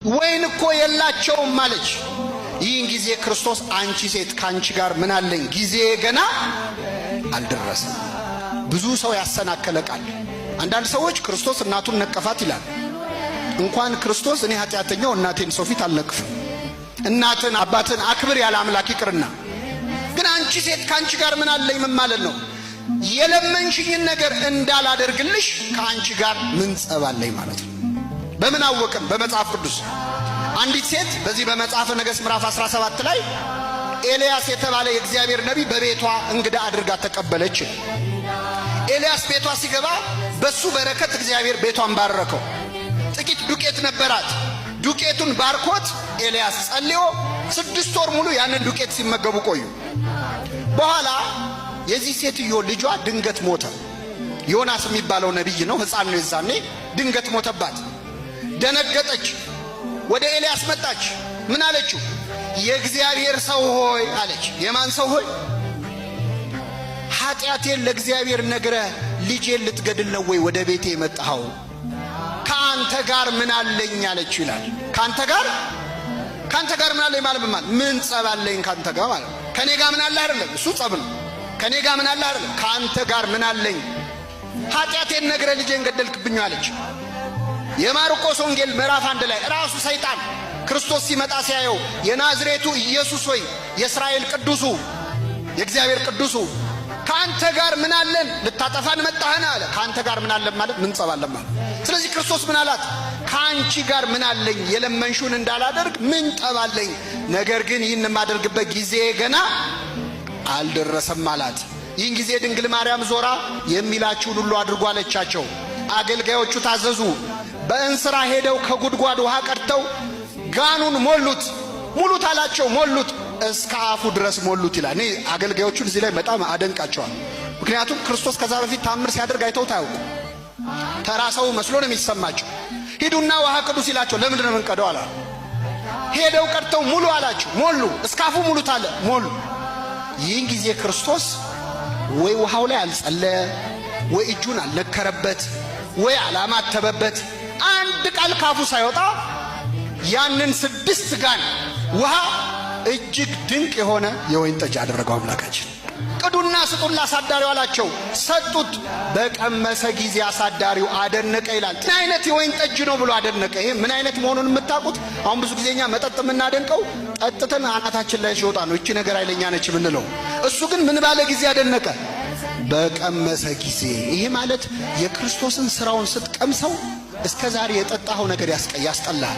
ወይን እኮ የላቸውም ማለች። ይህን ጊዜ ክርስቶስ አንቺ ሴት ካንቺ ጋር ምን አለኝ? ጊዜ ገና አልደረሰም። ብዙ ሰው ያሰናከለ ቃል። አንዳንድ ሰዎች ክርስቶስ እናቱን ነቀፋት ይላል። እንኳን ክርስቶስ እኔ ኃጢአተኛው እናቴን ሰው ፊት አልነቅፍም። እናትን አባትን አክብር ያለ አምላክ ይቅርና፣ ግን አንቺ ሴት ካንቺ ጋር ምን አለኝ ምን ማለት ነው? የለመንሽኝን ነገር እንዳላደርግልሽ ከአንቺ ጋር ምን ጸብ አለኝ ማለት ነው። በምን አወቅን? በመጽሐፍ ቅዱስ አንዲት ሴት በዚህ በመጽሐፈ ነገሥት ምዕራፍ 17 ላይ ኤልያስ የተባለ የእግዚአብሔር ነቢይ በቤቷ እንግዳ አድርጋ ተቀበለች። ኤልያስ ቤቷ ሲገባ በሱ በረከት እግዚአብሔር ቤቷን ባረከው። ጥቂት ዱቄት ነበራት። ዱቄቱን ባርኮት ኤልያስ ጸልዮ 6 ወር ሙሉ ያንን ዱቄት ሲመገቡ ቆዩ። በኋላ የዚህ ሴትዮ ልጇ ድንገት ሞተ። ዮናስ የሚባለው ነቢይ ነው፣ ሕፃን ነው። የዛኔ ድንገት ሞተባት። ደነገጠች። ወደ ኤልያስ መጣች። ምን አለችው? የእግዚአብሔር ሰው ሆይ አለች። የማን ሰው ሆይ? ኃጢአቴን ለእግዚአብሔር ነግረህ ልጄን ልትገድል ነው ወይ ወደ ቤቴ የመጣኸው? ከአንተ ጋር ምን አለኝ አለችው ይላል። ካንተ ጋር ምን አለኝ ማለት ምን ጸብ አለኝ ካንተ ጋር ማለት? ከኔ ጋር ምን አለ አይደለም፣ እሱ ጸብ ነው። ከኔ ጋር ምን አለ አይደለም፣ ካንተ ጋር ምን አለኝ? ኃጢአቴን ነግረህ ልጄን ገደልክብኝ አለች። የማርቆስ ወንጌል ምዕራፍ 1 ላይ ራሱ ሰይጣን ክርስቶስ ሲመጣ ሲያየው የናዝሬቱ ኢየሱስ ሆይ የእስራኤል ቅዱሱ የእግዚአብሔር ቅዱሱ ካንተ ጋር ምን አለን? ልታጠፋን መጣህን አለ። ካንተ ጋር ምን አለን ማለት ምን ጸብ አለን ማለት። ስለዚህ ክርስቶስ ምን አላት? ካንቺ ጋር ምን አለኝ? የለመንሹን እንዳላደርግ ምን ጠብ አለኝ? ነገር ግን ይህን የማደርግበት ጊዜ ገና አልደረሰም አላት። ይህን ጊዜ ድንግል ማርያም ዞራ የሚላችሁን ሁሉ አድርጉ አለቻቸው። አገልጋዮቹ ታዘዙ። በእንስራ ሄደው ከጉድጓድ ውሃ ቀድተው ጋኑን ሙሉት አላቸው። ሞሉት፣ እስከ አፉ ድረስ ሞሉት ይላል። እኔ አገልጋዮቹን እዚህ ላይ በጣም አደንቃቸዋል። ምክንያቱም ክርስቶስ ከዛ በፊት ታምር ሲያደርግ አይተውት አያውቁም። ተራ ሰው መስሎ ነው የሚሰማቸው። ሂዱና ውሃ ቅዱ ሲላቸው ለምንድን ነው የምንቀደው አላ። ሄደው ቀድተው ሙሉ አላቸው። ሞሉ፣ እስከ አፉ ሙሉት አለ። ሞሉ። ይህን ጊዜ ክርስቶስ ወይ ውሃው ላይ አልጸለየ፣ ወይ እጁን አልነከረበት፣ ወይ አላማተበበት። አንድ ቃል ካፉ ሳይወጣ ያንን 6 ጋን ውሃ እጅግ ድንቅ የሆነ የወይን ጠጅ አደረገው አምላካችን። ቅዱና ስጡን ለአሳዳሪው አላቸው። ሰጡት። በቀመሰ ጊዜ አሳዳሪው አደነቀ ይላል። ምን አይነት የወይን ጠጅ ነው ብሎ አደነቀ። ይሄ ምን አይነት መሆኑን የምታውቁት? አሁን ብዙ ጊዜኛ መጠጥ የምናደንቀው ጠጥተን አናታችን ላይ ሲወጣ ነው፣ እቺ ነገር ኃይለኛ ነች የምንለው። እሱ ግን ምን ባለ ጊዜ አደነቀ? በቀመሰ ጊዜ። ይሄ ማለት የክርስቶስን ስራውን ስትቀምሰው እስከ ዛሬ የጠጣኸው ነገር ያስጠላል።